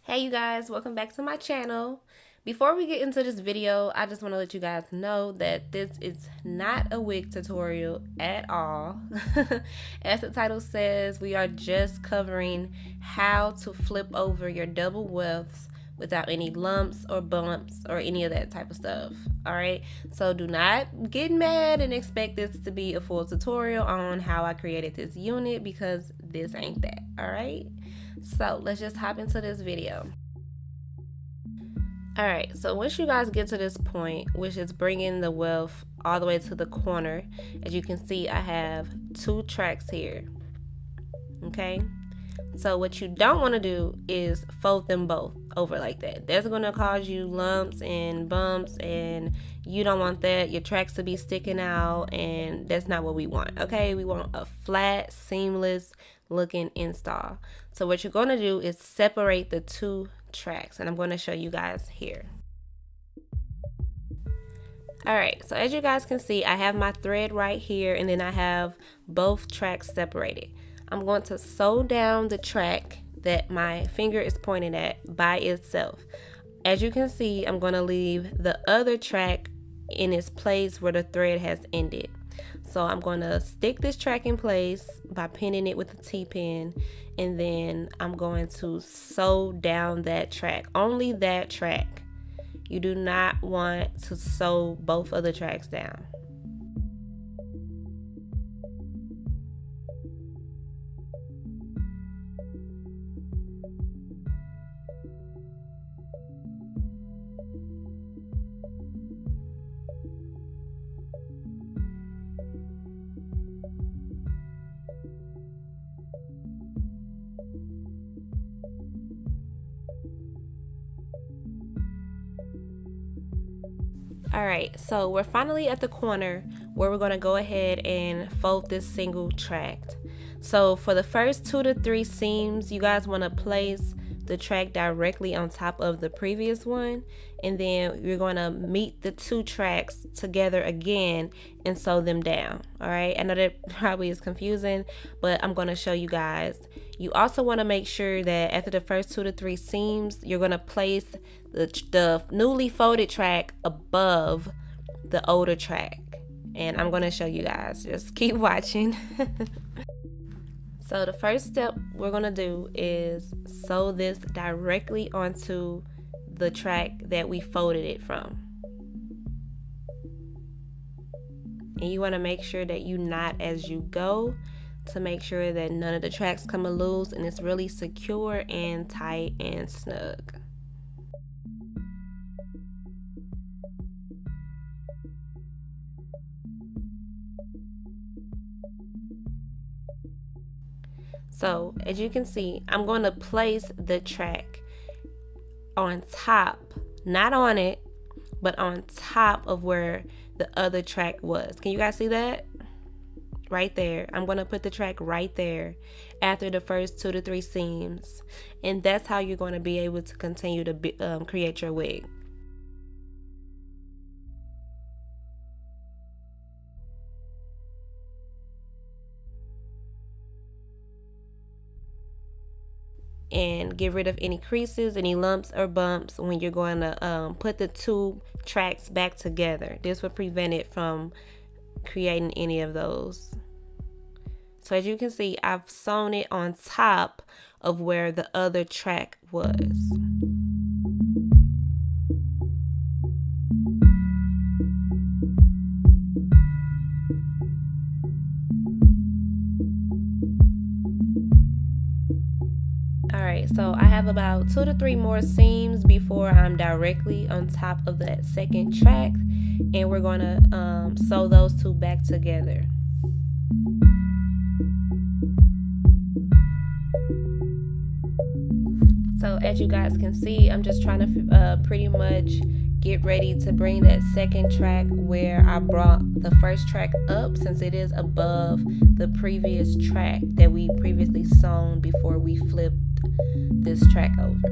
Hey you guys, welcome back to my channel. Before we get into this video, I just want to let you guys know that this is not a wig tutorial at all. As the title says, we are just covering how to flip over your double wefts without any lumps or bumps or any of that type of stuff. Alright, so do not get mad and expect this to be a full tutorial on how I created this unit, because this ain't that. Alright, so let's just hop into this video. Alright, so once you guys get to this point, which is bringing the weft all the way to the corner, as you can see, I have two tracks here. Okay, so what you don't want to do is fold them both over like that. That's going to cause you lumps and bumps, and you don't want that. Your tracks to be sticking out, and that's not what we want. Okay, we want a flat, seamless looking install. So what you're going to do is separate the two tracks, and I'm going to show you guys here. Alright, so as you guys can see, I have my thread right here, and then I have both tracks separated. I'm going to sew down the track that my finger is pointing at by itself. As you can see, I'm going to leave the other track in its place where the thread has ended. So I'm going to stick this track in place by pinning it with a T-pin, and then I'm going to sew down that track, only that track. You do not want to sew both of the tracks down. Alright, so we're finally at the corner where we're going to go ahead and fold this single track. So for the first 2 to 3 seams, you guys want to place the track directly on top of the previous one, and then you're going to meet the two tracks together again and sew them down. Alright, I know that probably is confusing, but I'm going to show you guys. You also want to make sure that after the first 2 to 3 seams, you're going to place the newly folded track above the older track, and I'm going to show you guys. Just keep watching. So the first step we're going to do is sew this directly onto the track that we folded it from. And you want to make sure that you knot as you go to make sure that none of the tracks come loose and it's really secure and tight and snug. So as you can see, I'm going to place the track on top, not on it, but on top of where the other track was. Can you guys see that? Right there. I'm going to put the track right there after the first 2 to 3 seams, and that's how you're going to be able to continue to create your wig. And get rid of any creases, any lumps or bumps when you're going to put the two tracks back together. This will prevent it from creating any of those. So as you can see, I've sewn it on top of where the other track was. Alright, so I have about 2 to 3 more seams before I'm directly on top of that second track, and we're going to sew those two back together. So as you guys can see, I'm just trying to pretty much get ready to bring that second track where I brought the first track up, since it is above the previous track that we previously sewn before we flipped this track over.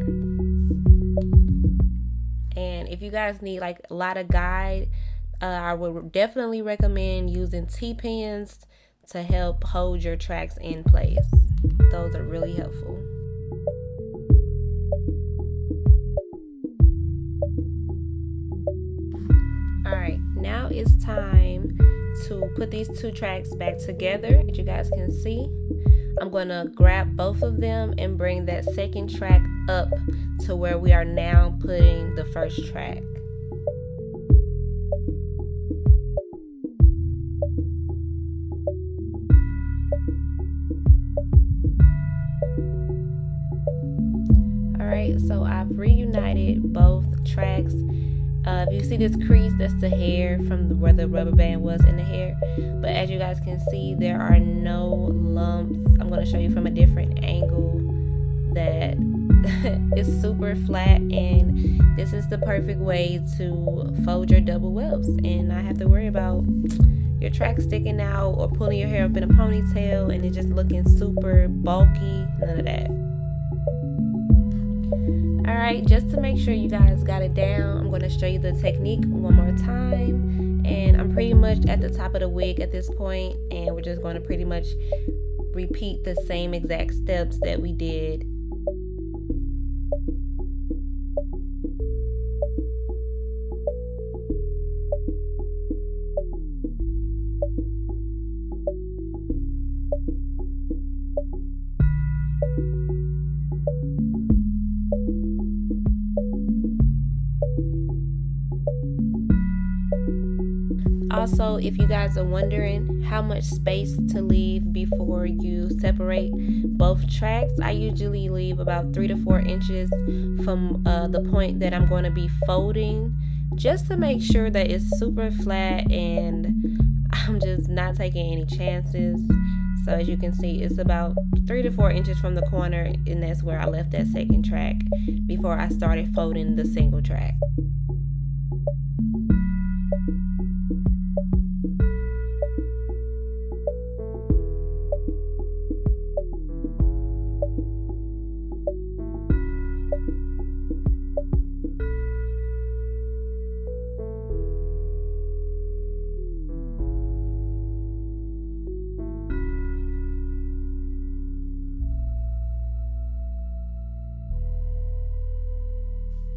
And if you guys need like a lot of guide, I would definitely recommend using T-pins to help hold your tracks in place. Those are really helpful. time to put these two tracks back together, as you guys can see. I'm going to grab both of them and bring that second track up to where we are now putting the first track. Alright, so I've reunited both tracks. If you see this crease, that's the hair from where the rubber band was in the hair. But as you guys can see, there are no lumps. I'm going to show you from a different angle that it's super flat, and this is the perfect way to fold your double wefts and not have to worry about your track sticking out or pulling your hair up in a ponytail and it just looking super bulky. None of that. Alright, just to make sure you guys got it down, I'm going to show you the technique one more time. And I'm pretty much at the top of the wig at this point, and we're just going to pretty much repeat the same exact steps that we did. Also, if you guys are wondering how much space to leave before you separate both tracks, I usually leave about 3 to 4 inches from the point that I'm going to be folding, just to make sure that it's super flat and I'm just not taking any chances. So as you can see, it's about 3 to 4 inches from the corner, and that's where I left that second track before I started folding the single track.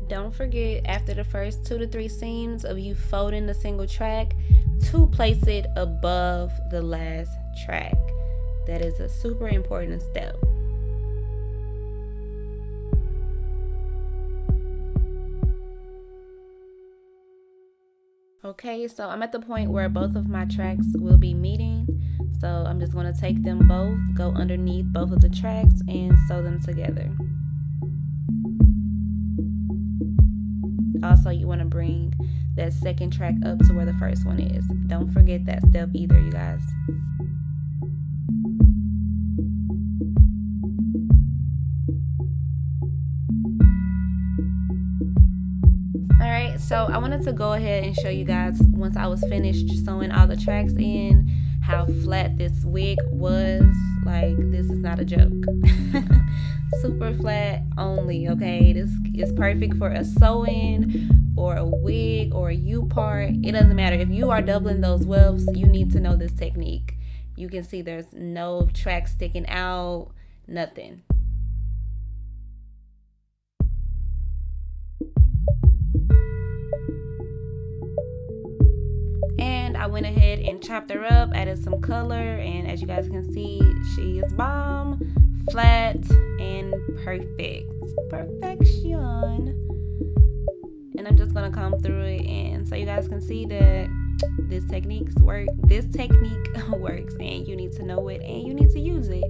Don't forget, after the first 2 to 3 seams of you folding the single track, to place it above the last track. That is a super important step. Okay, so I'm at the point where both of my tracks will be meeting. So I'm just going to take them both, go underneath both of the tracks, and sew them together. Also, you want to bring that second track up to where the first one is. Don't forget that step either, you guys. Alright, so I wanted to go ahead and show you guys, once I was finished sewing all the tracks in, how flat this wig was. Like, this is not a joke. Super flat only, okay? This is perfect for a sew-in or a wig or a U-part. It doesn't matter. If you are doubling those wefts, you need to know this technique. You can see there's no track sticking out, nothing. And I went ahead and chopped her up, added some color, and as you guys can see, she is bomb, flat, and perfect. Perfection. And I'm just gonna comb through it, and so you guys can see that this technique works, and you need to know it and you need to use it.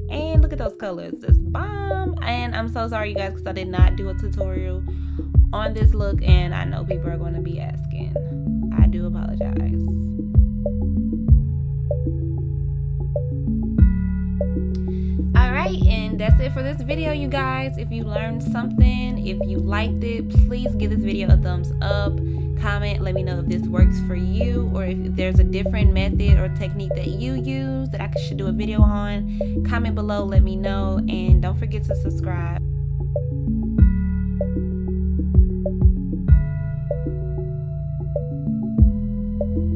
And look at those colors, it's bomb. And I'm so sorry, you guys, because I did not do a tutorial on this look, and I know people are going to be asking. I do apologize. Alright, and that's it for this video, you guys. If you learned something, if you liked it, please give this video a thumbs up. Comment, let me know if this works for you, or if there's a different method or technique that you use that I should do a video on. Comment below, let me know, and don't forget to subscribe.